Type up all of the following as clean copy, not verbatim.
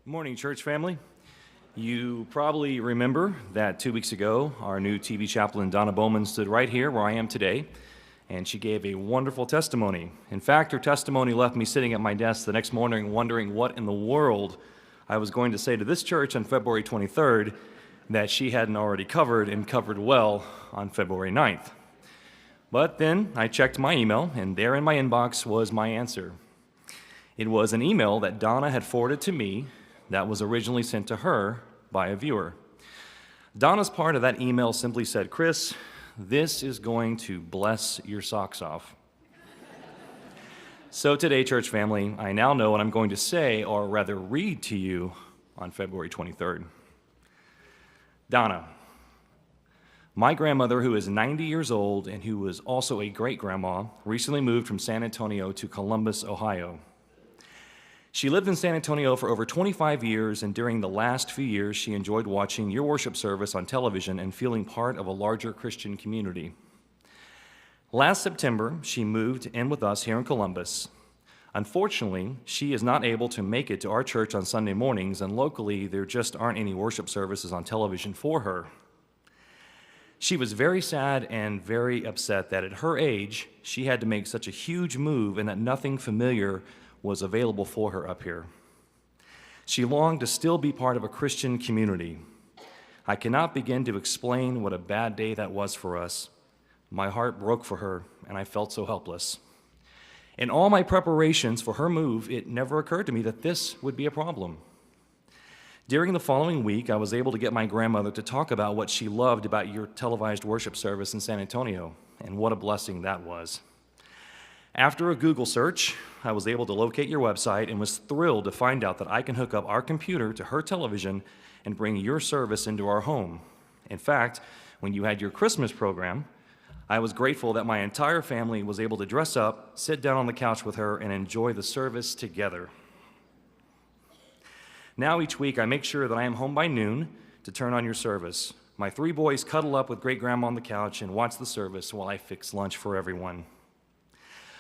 Morning, church family. You probably remember that 2 weeks ago, our new TV chaplain, Donna Bowman, stood right here where I am today, and she gave a wonderful testimony. In fact, her testimony left me sitting at my desk the next morning wondering what in the world I was going to say to this church on February 23rd that she hadn't already covered and covered well on February 9th. But then I checked my email, and there in my inbox was my answer. It was an email that Donna had forwarded to me that was originally sent to her by a viewer. Donna's part of that email simply said, "Chris, this is going to bless your socks off." So today, church family, I now know what I'm going to say, or rather read to you on February 23rd. Donna, my grandmother, who is 90 years old and who was also a great-grandma, recently moved from San Antonio to Columbus, Ohio. She lived in San Antonio for over 25 years, and during the last few years, she enjoyed watching your worship service on television and feeling part of a larger Christian community. Last September, she moved in with us here in Columbus. Unfortunately, she is not able to make it to our church on Sunday mornings, and locally, there just aren't any worship services on television for her. She was very sad and very upset that at her age, she had to make such a huge move and that nothing familiar was available for her up here. She longed to still be part of a Christian community. I cannot begin to explain what a bad day that was for us. My heart broke for her, and I felt so helpless. In all my preparations for her move, it never occurred to me that this would be a problem. During the following week, I was able to get my grandmother to talk about what she loved about your televised worship service in San Antonio, and what a blessing that was. After a Google search, I was able to locate your website and was thrilled to find out that I can hook up our computer to her television and bring your service into our home. In fact, when you had your Christmas program, I was grateful that my entire family was able to dress up, sit down on the couch with her, and enjoy the service together. Now each week I make sure that I am home by noon to turn on your service. My 3 boys cuddle up with great-grandma on the couch and watch the service while I fix lunch for everyone.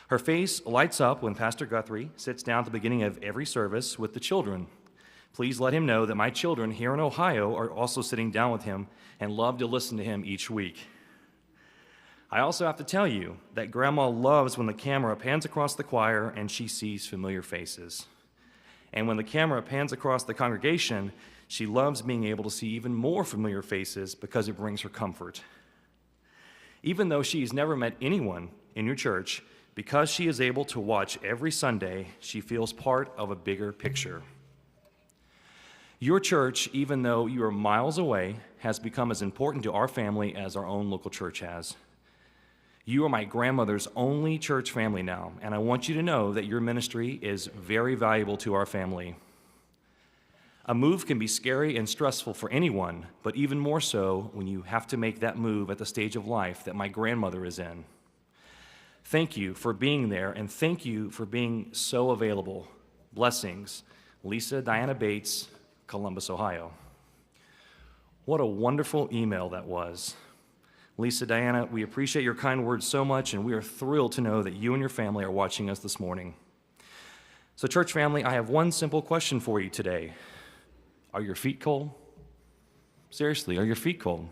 Her face lights up when Pastor Guthrie sits down at the beginning of every service with the children. Please let him know that my children here in Ohio are also sitting down with him and love to listen to him each week. I also have to tell you that Grandma loves when the camera pans across the choir and she sees familiar faces. And when the camera pans across the congregation, she loves being able to see even more familiar faces because it brings her comfort. Even though she's never met anyone in your church, because she is able to watch every Sunday, she feels part of a bigger picture. Your church, even though you are miles away, has become as important to our family as our own local church has. You are my grandmother's only church family now, and I want you to know that your ministry is very valuable to our family. A move can be scary and stressful for anyone, but even more so when you have to make that move at the stage of life that my grandmother is in. Thank you for being there, and thank you for being so available. Blessings, Lisa Diana Bates, Columbus, Ohio. What a wonderful email that was. Lisa Diana, we appreciate your kind words so much, and we are thrilled to know that you and your family are watching us this morning. So, church family, I have one simple question for you today. Are your feet cold? Seriously, are your feet cold?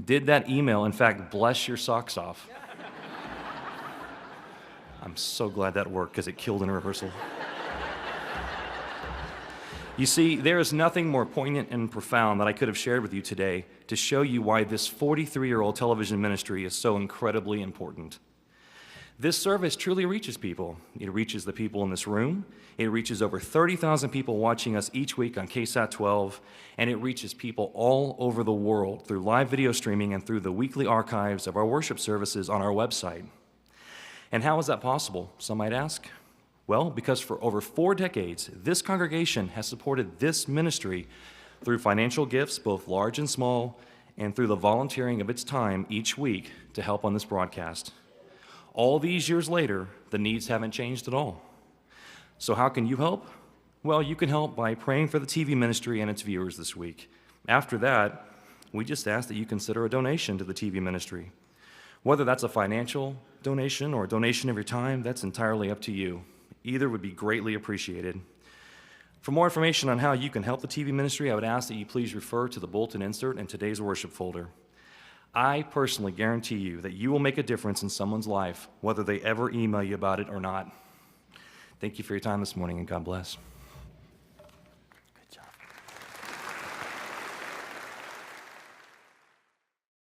Did that email, in fact, bless your socks off? I'm so glad that worked because it killed in a rehearsal. You see, there is nothing more poignant and profound that I could have shared with you today to show you why this 43-year-old television ministry is so incredibly important. This service truly reaches people. It reaches the people in this room. It reaches over 30,000 people watching us each week on KSAT 12, and it reaches people all over the world through live video streaming and through the weekly archives of our worship services on our website. And how is that possible, some might ask? Well, because for over 4 decades, this congregation has supported this ministry through financial gifts, both large and small, and through the volunteering of its time each week to help on this broadcast. All these years later, the needs haven't changed at all. So how can you help? Well, you can help by praying for the TV ministry and its viewers this week. After that, we just ask that you consider a donation to the TV ministry. Whether that's a financial donation or a donation of your time, that's entirely up to you. Either would be greatly appreciated. For more information on how you can help the TV ministry, I would ask that you please refer to the bulletin insert in today's worship folder. I personally guarantee you that you will make a difference in someone's life, whether they ever email you about it or not. Thank you for your time this morning, and God bless.